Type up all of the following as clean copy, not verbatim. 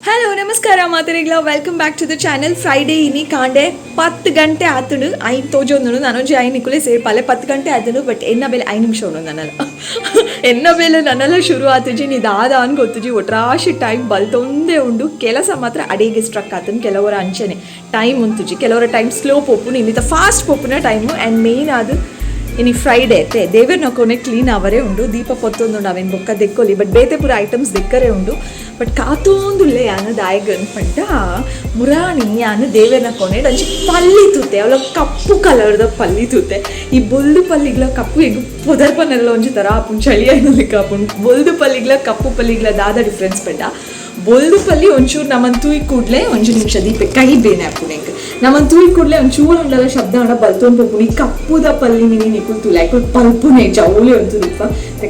Hello ನಮಸ್ಕಾರ ಮಾತರಿಗಳ welcome back to the channel. Friday ಇನಿ ಕಾಂಡೆ 10 ಗಂಟೆ ಆತುಂಡು ಐನ್ ತೋಜೊಂದುಂಡು ನನೊಂಜಿ ಐನಿಕುಲೆ ಸೇರ್ಪಾಲೆ 10 ಗಂಟೆ ಆತುಂಡು. ಬಟ್ ಎನ್ನ ಬೇಲೆ 5 ನಿಮಿಷ ಉಂಡು ನನ್ನಲ್ಲ ಎನ್ನ ಬೇಲೆ ನನ್ನೆಲ್ಲ ಶುರು ಆತುಜಿ ನೀ ದಾದ ಅನ್ ಗೊತ್ತುಜಿ ಒಟ್ರಾಶಿ ಟೈಮ್ ಬಲ್ತೊಂದೇ ಉಂಡು. ಕೆಲಸ ಮಾತ್ರ ಅಡಿಗೆ ಸ್ಟ್ರಕ್ ಆತುಂಡು. ಕೆಲವರ ಅಂಚನೆ ಟೈಮ್ ಉಂತುಜಿ, ಕೆಲವರ ಟೈಮ್ ಸ್ಲೋ ಪೋಪುನು, ಇನ್ನಿತ ಫಾಸ್ಟ್ ಪೋಪುನ ಟೈಮು. ಆ್ಯಂಡ್ ಮೇಯ್ನ್ ಅದು ಇನಿ ಫ್ರೈಡೇ ಐತೆ ದೇವೆರ್ನ ಕೊನೆ ಕ್ಲೀನ್ ಅವರೇ ಉಂಡು. ದೀಪ ಪೊತ್ತೊಂದುಂಡು ಅವೇನು ಬೊಕ್ಕ ದೆಕ್ಕೊಲಿ, ಬಟ್ ಬೇತೆ ಪೂರ ಐಟಮ್ಸ್ ದೆಕ್ಕರೇ ಉಂಡು. ಬಟ್ ಕಾತೋಂದುಲ್ಲೆ ಯಾನು ದಾಯಗನ್ ಪಂಡ ಮುರಾಣಿ ಯಾನು ದೇವೆರ್ನ ಕೊನೆ ಅಂಚಿ ಪಲ್ಲಿ ತೂತೆ ಅವಳ ಕಪ್ಪು ಕಲರ್ದ ಪಲ್ಲಿ ತೂತೆ. ಈ ಬೊಲ್ದು ಪಲ್ಲಿಗ್ಲ ಕಪ್ಪು ಹೆಂಗು ಪೊದರ್ಪನೆಲ್ಲ ಒಂಜಿ ಥರ ಆಪುಂಡು, ಚಳಿ ಐನಲ್ಲಿ ಕಾಪುಂಡು. ಬೊಲ್ದು ಪಲ್ಲಿಗ್ಲ ಕಪ್ಪು ಪಲ್ಲಿಗ್ಲ ದಾದ ಡಿಫ್ರೆನ್ಸ್ ಪಂಡ. ಬೊಲ್ದು ಪಲ್ಲಿ ಒಂಚೂರು ನಮ್ಮನ್ನು ತೂಯಿ ಕೂಡಲೇ ಒಂಚೂರು ನಿಮಿಷ ದೀಪ ಕೈ ಬೇನೆ ಹಾಪುಣೆ ಹೆಂಗೆ ನಮ್ಮನ್ನು ತೂಯಿ ಕೂಡಲೇ ಒಂಚೂರು ಹಂಡಲ ಶಬ್ದ ಹಂಡ ಬಲ್ತೊಂಡು ಹೋಗ್ಬಿಡಿ. ಕಪ್ಪುದ ಪಲ್ಲಿ ನೀನು ಕೂತು ಲೈಕ್ ಪಲ್ಪುನೆ ಜೌಲಿ ಅಂತು ದೀಪ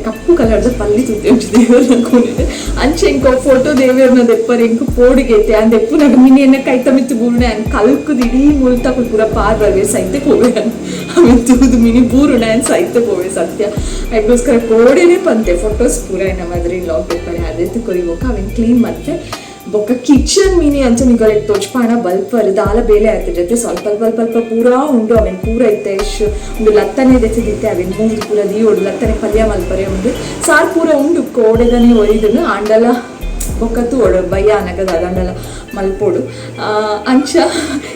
ಕಪ್ಪು ಕಲರ್ದ ಪಲ್ಲಿ ತೂತೆ ಒಂಚು ದೇವರನ್ನ ಕೊನೆ ಅಂಚೆ ಹೆಂಕೋ ಫೋಟೋ ದೇವರನ್ನ ದೆಪ್ಪರ್ ಹೆಂಕು ಪೋಡಿಗೈತೆ ಅಂದ್ ದೆಪ್ಪು ನಂಗೆ ಮಿನಿ ಎನ್ನ ಕೈ ತಮಿತ್ತು ಬೂರ್ಣೆ ಅನ್ ಕಲ್ಕುದು ಇಡೀ ಮುಳ್ತಾ ಪೂರ ಪಾರ್ ಬರ್ವೆ ಸೈತೆ ಪೋವೆ ಅನ್ ಆಮೇಲೆ ತೂದು ಮಿನಿ ಬೂರುಣೆ ಅನ್ ಸೈತೆ ಪೋವೆ ಸತ್ಯ. ಅದಕ್ಕೋಸ್ಕರ ಕೋಡೆನೇ ಪಂತೆ ಫೋಟೋಸ್ ಪೂರ ನಮ್ಮ ಅದ್ರಿ ಲಾಗ್ ದೆಪ್ಪರೆ ಅದೆತ್ತು ಕೊರಿಬೋಕ ಅವೇನು ಕ್ಲೀನ್ ಮತ್ತೆ ಬೊಕ್ಕ ಕಿಚನ್ ಮೀನಿ ಅಂತ ನಿಗಲೆ ತೋಚ್ಪಾಣ ಬಲ್ಪರ್ ದಾಲ ಬೇಲೆ ಆಯ್ತು ಜೊತೆ ಸ್ವಲ್ಪ ಸ್ವಲ್ಪ ಪೂರ ಉಂಡು. ಅವೇನು ಪೂರ ಐತೆ ಒಂದು ಲತ್ತನೆ ದೆಚ್ಚಿದಿತ್ತೆ ಅವೇನು ಮೂರು ಪೂರ ದೀವೋಡು ಲತ್ತನೆ ಪಲ್ಯ ಮಲ್ಪರೆ ಉಂಡು. ಸಾರು ಪೂರ ಉಂಡು ಕೋಡೆದನೆ ಒಯ್ದನು ಆಂಡಲ ಬೊಕ್ಕತ್ತು ಓಡು ಬಯ್ಯ ಅನ್ನಗದ ಅದಂಡಲ ಮಲ್ಪೋಡು ಅಂಚ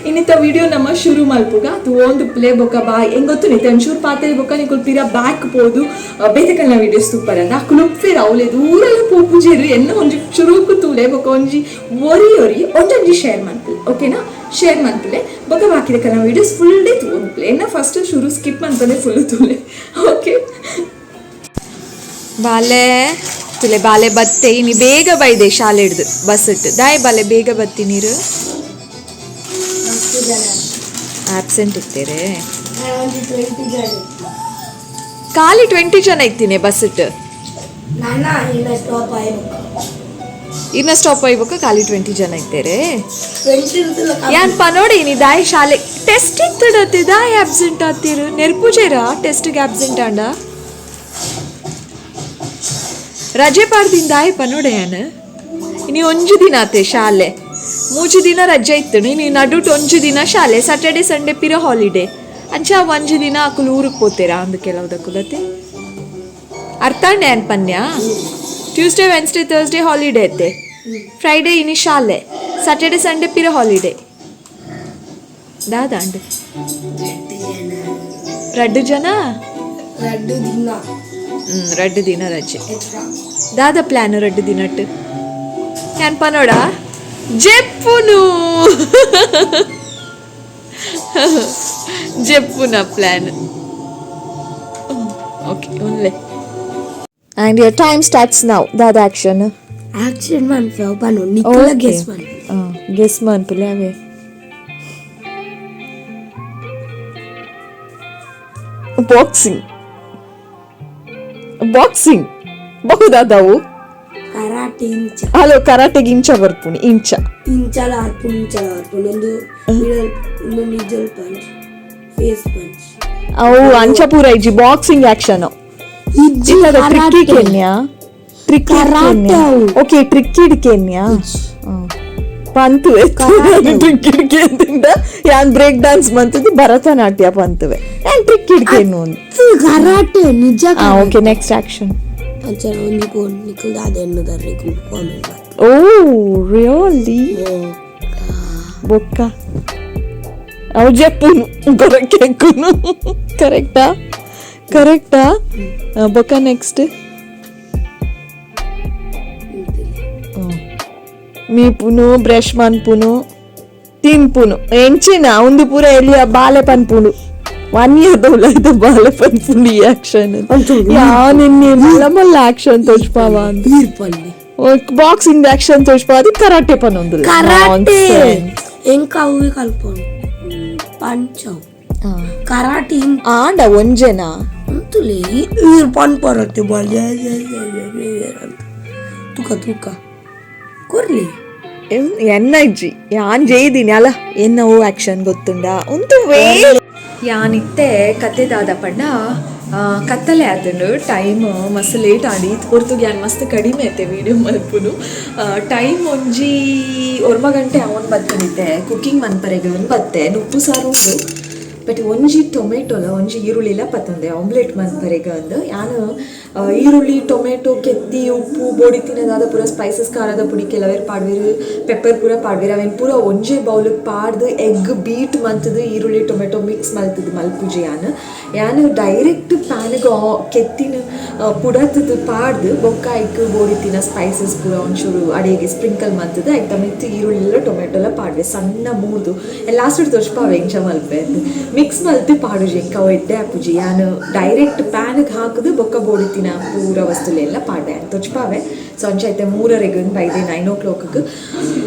ಇನ್ನಿತ ವಿಡಿಯೋ ನಮ್ಮ ಶುರು ಮಲ್ಪುಗ ಅದು ಒಂದು ಪ್ಲೇ ಬೊಕ್ಕ ಬಾಯ್ ಹೆಂಗೆ ಗೊತ್ತು ನಿತ್ತೆ ಒಂಚೂರು ಪಾತ್ರೆ ಬೊಕ್ಕ ನೀವು ಪಿರ ಬ್ಯಾಕ್ ಪೋದು ಬೇತೆಕಲ್ನ ವಿಡಿಯೋಸ್ ತೂಪರ್ ಅಂತ ಆ ಕುಲುಪ್ಫೇರ್ ಅವಳೆ ದೂರೆಲ್ಲ ಪೋಪುಜೇರು ಎನ್ನ ಒಂಜಿ ಶುರುಕು ತೂಲೆ ಬೊಕ್ಕ ಒಂಜಿ ಒರಿ ಒಂಜಿ ಶೇರ್ ಮನ್ಪುಲೆ ಓಕೆನಾ. ಶೇರ್ ಮನ್ಪುಲೆ ಬೊಕ್ಕ ಬಾಕಿದ ಕಲ್ನ ವಿಡಿಯೋಸ್ ಫುಲ್ ಡೇ ತೂನ್ಪುಲೆ ಎನ್ನ ಫಸ್ಟ್ ಶುರು ಸ್ಕಿಪ್ ಮನ್ಪನೆ ಫುಲ್ ತೂಲೆ ಓಕೆ. ಬಾಲೆ ತುಲೆ ಬಾಲೆ ಬತ್ತೆ ಇನಿ ಬೇಗ ಬೈದೆ ಶಾಲೆ ಹಿಡ್ದು ಬಸ್ ಇಟ್ಟು ದಾಯ್ ಬಾಲೆ ಬೇಗ ಬತ್ತಿ ನೀರು ಆಬ್ಸೆಂಟ್ ಇರ್ತೀರೆ ಖಾಲಿ 20 ಜನ ಇರ್ತೀನಿ ಬಸ್ ಇಟ್ಟು ಇನ್ನ ಸ್ಟಾಪ್ ಆಯ್ಬೇಕು ಖಾಲಿ 20 ಜನ ಇರ್ತಾರೆ. ಯಾನ್ ಪನೋಡಿ ನೀ ದಾಯ್ ಶಾಲೆ ಟೆಸ್ಟ್ ಇತ್ತಡತ್ತಿ ದಾಯ್ ಆಬ್ಸೆಂಟ್ ಆತೀರು ನೆರ್ಪುಜೇರ ಟೆಸ್ಟ್ಗೆ ಆಬ್ಸೆಂಟ್ ಆಂಡ ರಜೆ ಪಾಡ್ದಿಂದ ಆಯ್ಪ ನೋಡೆಯನ ಇನಿ ಒಂಜು ದಿನ ಆತೆ ಶಾಲೆ 3 ದಿನ ರಜೆ ಇತ್ತು ನೀನು ನಡುಟ್ ಒಂಜು ದಿನ ಶಾಲೆ ಸ್ಯಾಟರ್ಡೆ ಸಂಡೇ ಪಿರ ಹಾಲಿಡೇ ಅಂಚ ಒಂಜು ದಿನ ಅಕುಲು ಊರಿಗೆ ಪೋತೇರಾ ಅಂದು ಕೆಲವುದಕ್ಕುಲತೆ ಅರ್ಥಾಂಡೆ ಅನ್ ಪನ್ಯ. ಟ್ಯೂಸ್ಡೇ ವೆನ್ಸ್ಡೇ ಥರ್ಸ್ಡೇ ಹಾಲಿಡೇ ಐತೆ, ಫ್ರೈಡೇ ಇನಿ ಶಾಲೆ, ಸ್ಯಾಟರ್ಡೆ ಸಂಡೇ ಪಿರ ಹಾಲಿಡೇ ದಾದಾಂಡ್ 2 ಜನ 2 ದಿನ ರಜೆ ದಾದ ಪ್ಲಾನ್ 2 ದಿನಟ್ಟು ಏನ್ ಪನೋಡ ಜೆಪ್ಪುನು ಜೆಪ್ಪುನ ಪ್ಲಾನ್ ಓಕೆ ಒಳ್ಳೆ. And your time starts now. That action man panu Nicola guess man pule ave boxing ಬಹುದಾದವು ಕರಾಟೆ ಇಂಚ ಹಲೋ ಕರಾಟೆಗೆ ಇಂಚ ಬರ್ಪುಣಿ ಇಂಚಲ ಅರ್ಪುಣ್ ಒಂದು ಮಿಡಲ್ ಪಂಚ್ ಫೇಸ್ ಪಂಚ್ ಅವು ಅಂಚ ಪೂರ ಇಜ್ಜಿ ಬಾಕ್ಸಿಂಗ್ ಆಕ್ಷನ್ ಇಜ್ಜಿಲ್ಲದ ಟ್ರಿಕ್ಕಿ ಕೆನ್ಯಾ ಓಕೆ ಟ್ರಿಕ್ಕಿಡ್ ಕೆನ್ಯಾ ಪಂತುವೆ ಟ್ರಿಕ್ಕಿಡ್ ಕೆಂದಿಂದ ಯಾನ್ ಬ್ರೇಕ್ ಡ್ಯಾನ್ಸ್ ಮಂತದ್ದು ಭರತನಾಟ್ಯ ಪಂತುವೆ ಯಾನ್ ಟ್ರಿಕ್ಕಿಡ್ ಕೆನ್ನು ಕರಾಟೆ ನಿಜ ಓಕೆ ನೆಕ್ಸ್ಟ್ ಆಕ್ಷನ್ ಅಂಚನ ಒಂದು ಕೋನ್ ನಿಕಲ್ ದಾದ ಎನ್ನುದರ ನಿಕಲ್ ಕಾಮೆಂಟ್ ಓ ರಿಯಲಿ ಬೊಕ್ಕ ಅವು ಜೆಪ್ಪುನು ಗೊರಕೆಕ್ಕುನು ಕರೆಕ್ಟಾ ಬೊಕ್ಕ ನೆಕ್ಸ್ಟ್ ಮೀಪುನು ಬ್ರಷ್ ಮನ್ಪುನು ತಿನ್ಪುನು ಎಂಚಿನ ಒಂದು ಪೂರ ಎಲ್ಲಿಯ ಬಾಲೆ ಪನ್ಪುನು 1 year ದೌಲ ಇದು ಬಾಲೆ ಪನ್ಪುನು ಈ ಆಕ್ಷನ್ ಯಾನಿನ್ನೆ ಮಲ್ಲ ಆಕ್ಷನ್ ತೋಚ್ಪಾವ ಅಂತ ಬಾಕ್ಸಿಂಗ್ ಆಕ್ಷನ್ ತೋಚ್ಪಾವ ಅದು ಕರಾಟೆ ಪನೊಂದು ಕರಾಟೆ ಎಂಕ ಅವು ಕಲ್ಪನು ಪಂಚೌ ಕರಾಟೆ ಆಂಡ ಒಂಜೆನ ಅಂತುಲೆ ಈರ್ ಪನ್ ಪರತ್ತೆ ಬಾಲೆ ತುಕ ಕೊರ್ಲಿ ಎನ್ನ ಇಜ್ಜಿ ಯಾನ್ ಜೈದೀನಿ ಅಲ್ಲ ಎನ್ನ ಓ ಆಕ್ಷನ್ ಗೊತ್ತುಂಡ ಒಂದು ವೇ ಯಾನಿತ್ತೆ ಕತೆ ದಾದ ಪಂಡ ಕತ್ತಲೆ ಆತನು ಟೈಮ್ ಮಸ್ತ್ ಲೇಟ್ ಆಡಿ ಹೊರತು ಗ್ಯಾನ್ ಮಸ್ತ್ ಕಡಿಮೆ ಐತೆ ವೀಡಿಯೋ ಮಲ್ಪುನು ಟೈಮ್ ಒಂಜಿ 1 ಗಂಟೆ ಅವನು ಬತ್ತನಿದ್ದೆ ಕುಕ್ಕಿಂಗ್ ಮನ್ಪರೆಗೆ ಒಂದು ಬತ್ತೆ ಉಪ್ಪು ಸಾರು ಉಂಡು ಬಟ್ ಒಂಜಿ ಟೊಮೆಟೊಲ ಒಂಜಿ ಈರುಳ್ಳಿಲ ಪತ್ತಂದೆ ಆಮ್ಲೆಟ್ ಮನ್ಪರೆಗೆ ಅಂದು ಯಾನು ಈರುಳ್ಳಿ ಟೊಮೆಟೊ ಕೆತ್ತಿ ಉಪ್ಪು ಬೋಡಿ ತಿನ್ನೋದಾದ ಪೂರ ಸ್ಪೈಸಸ್ ಖಾರದ ಪುಡಿ ಕೆಲವೇರು ಪಾಡ್ವೇರು ಪೆಪ್ಪರ್ ಪೂರ ಪಾಡ್ವೇರು ಅವೇನು ಪೂರ ಒಂಜೆ ಬೌಲಿಗೆ ಪಾಡ್ದು ಎಗ್ ಬೀಟ್ ಮಂತದು ಈರುಳ್ಳಿ ಟೊಮೆಟೊ ಮಿಕ್ಸ್ ಮಲ್ತದು ಮಲ್ಪುಜಿ ಯಾನು ಡೈರೆಕ್ಟ್ ಪ್ಯಾನಿಗೆ ಕೆತ್ತಿನ ಪುಡತದು ಪಾಡ್ದು ಬೊಕ್ಕ ಐಕ್ ಬೋಡಿ ತಿನ್ನೋ ಸ್ಪೈಸಸ್ ಪೂರ ಒಂಚೂರು ಅಡಿಗೆ ಸ್ಪ್ರಿಂಕಲ್ ಮಂತದು ಐಕ್ ತಮಿತ್ತು ಈರುಳ್ಳಿಲ್ಲ ಟೊಮೆಟೊಲ ಪಾಡ್ವೆ ಸಣ್ಣ ಮೂರ್ದು ಲಾಸ್ಟ್ ತೋರ್ಸ್ಪಾವೆ ಎಂಚ ಮಲ್ಪೆ ಅಂತ ಮಿಕ್ಸ್ ಮಲ್ತು ಪಾಡುಜಿ ಎಂಕ ಒಡ್ಡೆ ಆಪುಜಿ ಯಾನು ಡೈರೆಕ್ಟ್ ಪ್ಯಾನಿಗೆ ಹಾಕದು ಬೊಕ್ಕ ಬೋಡಿ ಪೂರ ವಸ್ತುಲೆಲ್ಲ ಪಾಡ್ದೆ ಅಂತ ತೊಚ್ಪಾವೆ ಸೊ ಅಂಚ ಐತೆ 3:30 ಬೈದೆ 9 o'clock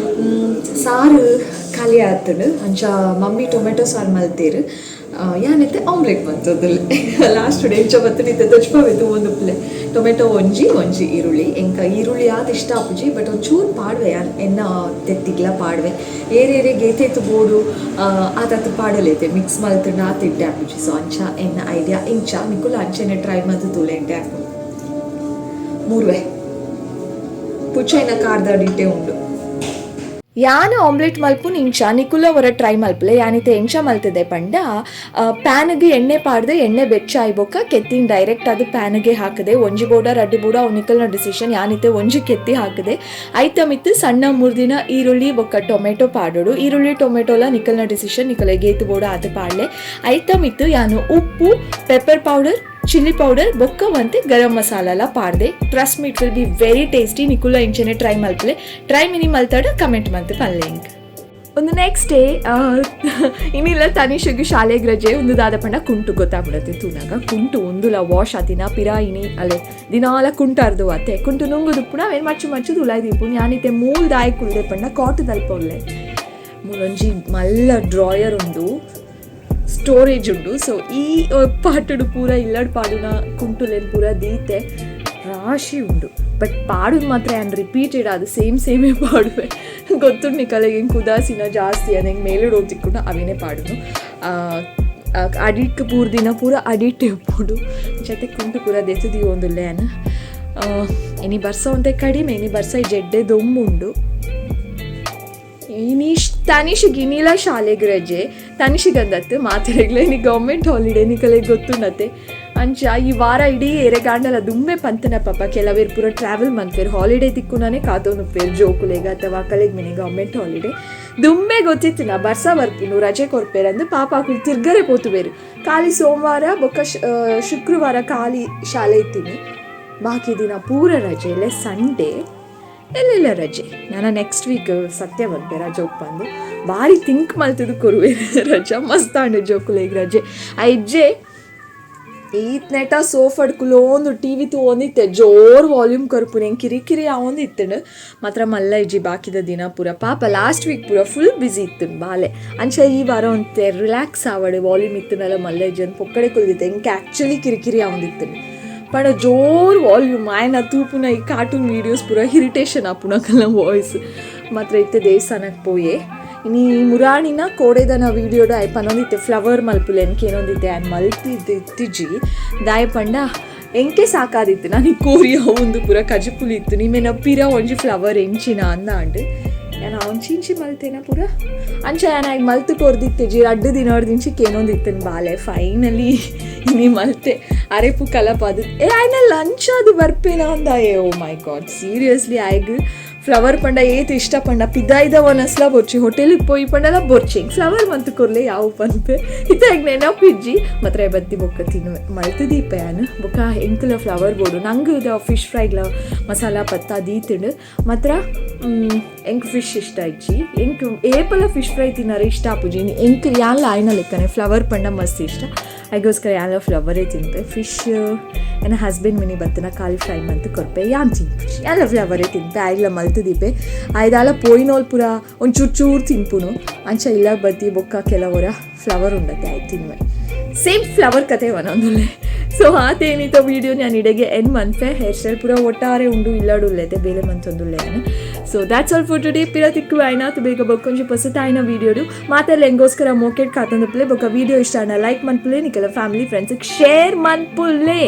ಸಾರು ಖಾಲಿ ಆತನು ಅಂಚ ಮಮ್ಮಿ ಟೊಮೆಟೊ ಸಾರು ಮಲ್ತೇರು ಯಾನೈತೆ ಆಮ್ಲೆಟ್ ಬಂತದಲ್ಲಿ ಲಾಸ್ಟ್ ಎಂಚ ಬತ್ತನಿತ್ತೆ ತೊಚ್ಪಾವೆ ಒಂದು ಪ್ಲೆ ಟೊಮೆಟೊ ಒಂಜಿ ಈರುಳ್ಳಿ ಎಂಕ ಈರುಳ್ಳಿ ಆದ ಇಷ್ಟ ಆಪುಜಿ ಬಟ್ ಒಂಚೂರು ಪಾಡ್ವೆ ಎನ್ನ ತೆತ್ತಿಗ್ಲ ಪಾಡ್ವೆ ಏರೇರೆ ಗೇತೆತ್ತು ಬೋಡು ಆತತ್ತು ಪಾಡಲೈತೆ ಮಿಕ್ಸ್ ಮಲ್ತಂಡು ಆ ತಿಡ್ಡೆ ಆಪುಜಿ ಸೊ ಅಂಚ ಎನ್ನ ಐಡಿಯಾ ಇಂಚ ಮಿಕ್ಕುಲ ಅಂಚೆನೆ ಟ್ರೈ ಮತ್ತು ತುಲೆಂಟೆ ಆಪು ಮೂರುವೆ ಪುಚ್ಚೈನ ಕಾರ್ದ ಡಿಟೆ ಉಂಡು ಯಾನು ಆಮ್ಲೆಟ್ ಮಲ್ಪುನು ಇಂಚ ನಿಕುಲ ಹೊರ ಟ್ರೈ ಮಲ್ಪಲೆ ಯಾನಿತೆ ಎಂಚ ಮಲ್ತದೆ ಪಂಡ ಪ್ಯಾನ್ಗೆ ಎಣ್ಣೆ ಪಾಡ್ದು ಎಣ್ಣೆ ಬೆಚ್ಚ ಆಯ್ಬೊಕ್ಕ ಕೆತ್ತಿನ ಡೈರೆಕ್ಟ್ ಅದು ಪ್ಯಾನ್ಗೆ ಹಾಕದೆ ಒಂಜಿ ಬೋಡ ರಡ್ಡಿ ಬೋಡ ನಿಕಲ್ನ ಡಿಸಿಷನ್ ಯಾನಿತೆ ಒಂಜಿ ಕೆತ್ತಿ ಹಾಕದೆ ಐತ ಮಿತ್ತು ಸಣ್ಣ ಮುರ್ದಿನ ಈರುಳ್ಳಿ ಬೊಕ್ಕ ಟೊಮೆಟೊ ಪಾಡೋಡು ಈರುಳ್ಳಿ ಟೊಮೆಟೊಲ ನಿಕಲ್ನ ಡಿಸಿಷನ್ ನಿಕಲ ಗೇತು ಬೋಡ ಆತ ಪಾಡ್ಲೆ ಐತ ಮಿತ್ತು ಯಾನು ಉಪ್ಪು ಪೆಪ್ಪರ್ ಪೌಡರ್ ಚಿಲ್ಲಿ ಪೌಡರ್ ಬೊಕ್ಕ ಮತ್ತೆ ಗರಂ ಮಸಾಲ ಪಾಡ್ದೆ trust me it will be very tasty ನಿಕುಲ ಇಂಚನೆ ಟ್ರೈ ಮಲ್ಪಲೆ ಟ್ರೈ ಮಿನಿ ಮಲ್ತಾಡ ಕಮೆಂಟ್ ಮಂತ್ ಪಲ್ಲೆ ಇಂಕ್ ಒಂದು ನೆಕ್ಸ್ಟ್ ಡೇ ಇನ್ನಿಲ್ಲ ತನಿಷಿಗೆ ಶಾಲೆಗೆ ರಜೆ ಒಂದು ದಾದ ಪಂಡ ಕುಂಟು ಗೊತ್ತಾಗ್ಬಿಡತ್ತೆ ತೂನಾಗ ಕುಂಟು ಒಂದುಲ ವಾಶ್ ಆತಿನ ಪಿರಾ ಇನಿ ಅಲ್ಲೇ ದಿನಾಲ ಕುಂಟಾರ್ದು ಅತ್ತೆ ಕುಂಟು ನುಂಗುದು ಪುಣ ಅವೇನು ಮಚ್ಚು ಉಲಾಯ್ದಿಪ್ಪು ಯಾನಿತೆ ಮೂಲ್ ದಾಯ ಕುಲ್ದೆ ಪಂಡ ಕಾಟದಲ್ಪ ಒಳ್ಳೆ ಮೂಲೊಂಜಿ ಮಲ್ಲ ಡ್ರಾಯರ್ ಉಂಡು ಸ್ಟೋರೇಜ್ ಉಂಡು ಸೊ ಈ ಪಾಟುಡು ಪೂರ ಇಲ್ಲಡ್ ಪಾಡುನ ಕುಂಟುಲೇನು ಪೂರ ದೀತೆ ರಾಶಿ ಉಂಡು ಬಟ್ ಪಾಡುದು ಮಾತ್ರ ಆ್ಯಂಡ್ ರಿಪೀಟೆಡ್ ಅದು ಸೇಮೇ ಪಾಡುವೆ ಗೊತ್ತುಂಡು ನಿಕಲೆಗೆ ಹೆಂಗೆ ಕುದಾಸಿನ ಜಾಸ್ತಿ ಅದು ಹೆಂಗೆ ಮೇಲುಡು ಓದಿಕ್ಕೊಂಡು ಅವೇನೇ ಪಾಡುನು ಅಡಿಟ್ ಪೂರ ದಿನ ಪೂರ ಅಡಿಟ್ ಇಪ್ಪುಡು ಜೊತೆ ಕುಂಟು ಪೂರ ದೆತ್ತದಿ ಒಂದುಲ್ಲೆ ಅನ್ನ ಇನಿ ಬರ್ಸ ಒಂದೇ ಕಡಿಮೆ ಇನಿ ಬರ್ಸ ಈ ಜಡ್ಡೆ ದೊಂಬುಂಡು ತನಿಷಿಗೆ ಇನ್ನಿಲ್ಲ ಶಾಲೆಗೆ ರಜೆ ತನಿಷಿಗಂದತ್ತು ಮಾತಾಡಗ್ಲ ನೀ ಗೌರ್ಮೆಂಟ್ ಹಾಲಿಡೇ ನಿಕಲೆಗೆ ಗೊತ್ತುಂಡತ್ತೆ ಅಂಚ ಈ ವಾರ ಇಡೀ ಎರೆಗಾಂಡಲ ದುಮ್ಮೆ ಪಂತನ ಪಾಪ ಕೆಲವೇರು ಪೂರ ಟ್ರಾವೆಲ್ ಮನ್ಪೇರು ಹಾಲಿಡೇ ತಿಕ್ಕುನಾನೇ ಕಾತೋನುಪ್ಪೇರು ಜೋಕುಲೆಗ ಅಥವಾ ಕಲೆಗೆ ಮಿನಿ ಗೌರ್ಮೆಂಟ್ ಹಾಲಿಡೇ ದುಮ್ಮೆ ಗೊತ್ತಿತ್ತು ನಾ ಬರ್ಸ ಬರ್ಪುನು ರಜೆ ಕೊಡ್ಪೇರು ಅಂದು ಪಾಪ ಹಾಕಿ ತಿರ್ಗರೆ ಪೋತುಬೇರು ಖಾಲಿ ಸೋಮವಾರ ಬೊಕ್ಕ ಶುಕ್ರವಾರ ಖಾಲಿ ಶಾಲೆ ಇತ್ತೀನಿ ಬಾಕಿ ದಿನ ಪೂರ ರಜೆ ಇಲ್ಲೇ ಸಂಡೇ ಎಲ್ಲೆಲ್ಲ ರಜೆ ನಾನು ನೆಕ್ಸ್ಟ್ ವೀಕ್ ಸತ್ಯ ಬಂದೆ ರಜೆ ಒಪ್ಪಂದು ಭಾರಿ ಥಿಂಕ್ ಮಲ್ತದು ಕೊರುವೆ ರಜಾ ಮಸ್ತಾಂಡು ಜೋಕುಲೆಗೆ ರಜೆ ಅಜ್ಜೆ ಈತ್ ನೆಟ ಸೋಫಡ್ ಕುಲೋಂದು ಟಿ ವಿ ತೊಗೊಂಡಿತ್ತೆ ಜೋರು ವಾಲ್ಯೂಮ್ ಕರ್ಪು ಹೆಂಗೆ ಕಿರಿಕಿರಿ ಆವೊಂದಿತ್ತು ಮಾತ್ರ ಮಲ್ಲ ಇಜ್ಜಿ ಬಾಕಿದ ದಿನ ಪೂರ ಪಾಪ ಲಾಸ್ಟ್ ವೀಕ್ ಪೂರ ಫುಲ್ ಬ್ಯುಸಿ ಇತ್ತು ಬಾಲೆ ಅಂಚ ಈ ವಾರ ಒಂತೆ ರಿಲ್ಯಾಕ್ಸ್ ಆವಡೆ ವಾಲ್ಯೂಮ್ ಇತ್ತನಲ್ಲ ಮಲ್ಲ ಇಜ್ಜಿ ಅಂತ ಪೊಕ್ಕಡೆ ಕುಲ್ದಿತ್ತೆ ಹೆಂಗೆ ಆ್ಯಕ್ಚುಲಿ ಕಿರಿಕಿರಿ ಆವೊಂದಿತ್ತು ಪಡ ಜೋರು ವಾಲ್ಯೂಮ್ ಆಯ್ನ ತೂಪುನ ಈ ಕಾರ್ಟೂನ್ ವೀಡಿಯೋಸ್ ಪೂರ ಇರಿಟೇಷನ್ ಆಪುನಕಲ್ಲ ವಾಯ್ಸ್ ಮಾತ್ರ ಇತ್ತೆ ದೇವಸ್ಥಾನಕ್ಕೆ ಪೋಯೆ ಇನ್ನು ಈ ಮುರಾಣಿನ ಕೋಡೆದನ ವೀಡಿಯೋಡ ಆಯ್ ಪನೊಂದಿತ್ತೆ ಫ್ಲವರ್ ಮಲ್ಪುಲೆ ಏನೊಂದಿತ್ತೆ ಆ್ಯಂಡ್ ಮಲ್ತಿದ್ದಿಜ್ಜಿ ದಾಯ ಪಂಡ ಎಂಕೆ ಸಾಕಾದಿತ್ತು ನಾನು ಈ ಕೋರಿಯ ಒಂದು ಪೂರ ಕಜಪುಲಿ ಇತ್ತು ನಿಮ್ಮೇನ ಪಿರ ಒಂಜಿ ಫ್ಲವರ್ ಎಂಚಿನ ಅಂದಾಂಡು ನಾನು ಅವನ್ಚಿಂಚಿ ಮಲ್ತೇನ ಪೂರ ಅಂಚ ನಾನು ಮಲ್ತು ಕೊರ್ದಿತ್ತೆ ಅಡ್ಡು ದಿನದಿಂಚಿಕ್ಕೆ ಏನೊಂದಿತ್ತೇನು ಬಾಲೆ ಫೈನಲಿ ಇನ್ನಿ ಮಲ್ತೆ ಅರೆಪು ಕಲಪದು ಆಯ್ನ ಲಂಚ್ ಅದು ಬರ್ಪೇನ ಅಂದ ಓ ಮೈ ಗಾಡ್ ಸೀರಿಯಸ್ಲಿ ಆಯ್ಗ ಫ್ಲವರ್ ಪಂಡ ಏತು ಇಷ್ಟ ಪಂಡ ಪಿದ್ದಾಯ್ದವನಸ್ಲ ಬೊರ್ಚಿ ಹೋಟೆಲಿಗೆ ಪೋಯಿ ಪಂಡಲ ಬೊರ್ಚಿ ಫ್ಲವರ್ ಮಂತ್ ಕೊರ್ಲೆ ಯಾವ ಪನ್ಪೆ ಇತ್ತಾಗ ನೆನಪಿಜ್ಜಿ ಮಾತ್ರ ಬತ್ತಿ ಬೊಕ್ಕ ತಿನ್ನುವೆ ಮಲ್ತದೀಪ ಯಾನು ಬೊಕ್ಕ ಎಂಕಲ ಫ್ಲವರ್ ಬೋರ್ಡು ನಂಗೆ ಇದು ಫಿಶ್ ಫ್ರೈಗ್ಲ ಮಸಾಲ ಪತ್ತ ದೀತಿಂಡು ಮಾತ್ರ ಎಂಕ್ ಫಿಶ್ ಇಷ್ಟ ಇಜ್ಜಿ ಎಂಕ್ ಏಪಲ ಫಿಶ್ ಫ್ರೈ ತಿನ್ನಾರೆ ಇಷ್ಟ ಆಪುಜಿ ಎಂಕ್ ಯಾನ್ಲ ಆಯ್ನ ಲೆಕ್ಕನೆ ಫ್ಲವರ್ ಪಂಡ ಮಸ್ತ್ ಇಷ್ಟ ಅದಕ್ಕೋಸ್ಕರ ಯಾನ್ಲ ಫ್ಲವರೇ ತಿನ್ಪೆ ಫಿಶ್ ನನ್ನ ಹಸ್ಬೆಂಡ್ ಮಿನಿ ಬತ್ತನ ಖಾಲಿ ಫ್ರೈ ಮಂತ್ ಕೊರ್ಪೆ ಯಾನ್ ತಿನ್ಪುಜಿ ಎಲ್ಲ ಫ್ಲವರೇ ತಿನ್ಪೆ ಆಯ್ಲ ಮಲ್ತದೀಪೆ ಆಯ್ದಾಲ ಪೋಯಿನೋಲ್ ಪೂರ ಒಂಚೂರು ಚೂರು ತಿನ್ಪುನು ಅಂಚ ಇಲ್ಲ ಬತ್ತಿ ಬೊಕ್ಕ ಕೆಲವರ ಫ್ಲವರ್ ಉಂಡತ್ತೆ ಆಯ್ತು ತಿನ್ನುವೆ ಸೇಮ್ ಫ್ಲವರ್ ಕತೆ ಒಂದೊಂದುಲ್ಲೆ ಸೊ ಆತೇನಿತ ವೀಡಿಯೋ ನಾನು ಇಡೆಗೆ ಎನ್ ಮನ್ಪೆ ಹೇರ್ ಸ್ಟೈಲ್ ಪೂರ ಒಟ್ಟಾರೆ ಉಂಡು ಇಲ್ಲಾಡುಲ್ಲೆತೆ ಬೇಲೆ ಮಂತೊಂದುಲ್ಲೆ so that's all for today. ಪಿರ ತಿಕ್ಕು ಆಯ್ನ ಬೇಗ ಬೊಕ್ಕೊಂಜಿ ಪೊಸತ್ ಆಯ್ನ ವೀಡಿಯೋಡು ಮಾತೆಲ್ಲ ಎಂಗೋಸ್ಕರ ಮೋಕೆಟ್ ಕಾತಂದಪ್ಲೆ ಬೊಕ್ಕ ವೀಡಿಯೋ ಇಷ್ಟ ಆಯ್ನ ಲೈಕ್ ಮನ್ಪುಲೆ ನಿಕಲ ಫ್ಯಾಮಿಲಿ ಫ್ರೆಂಡ್ಸ್ ಶೇರ್ ಮನ್ಪುಲ್ಲೆ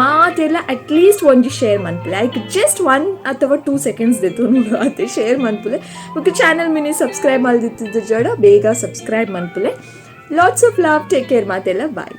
ಮಾತೆಲ್ಲ ಅಟ್ಲೀಸ್ಟ್ ಒಂಜಿ ಶೇರ್ ಮನ್ಪುಲೆ ಐಕ್ ಜಸ್ಟ್ 1 ಅಥವಾ 2 ಸೆಕೆಂಡ್ಸ್ ದೆತ್ತು ನೋಡು ಅದೇ ಶೇರ್ ಮನ್ಪುಲೆ ಬೊಕ್ಕ ಚಾನಲ್ ಮಿನಿ ಸಬ್ಸ್ಕ್ರೈಬ್ ಮಲ್ದಿತ್ತಿದ್ದ ಜಡ ಬೇಗ ಸಬ್ಸ್ಕ್ರೈಬ್ ಮನ್ಪುಲೆ. Lots of love, take care ಮಾತೆಲ್ಲ ಬಾಯ್.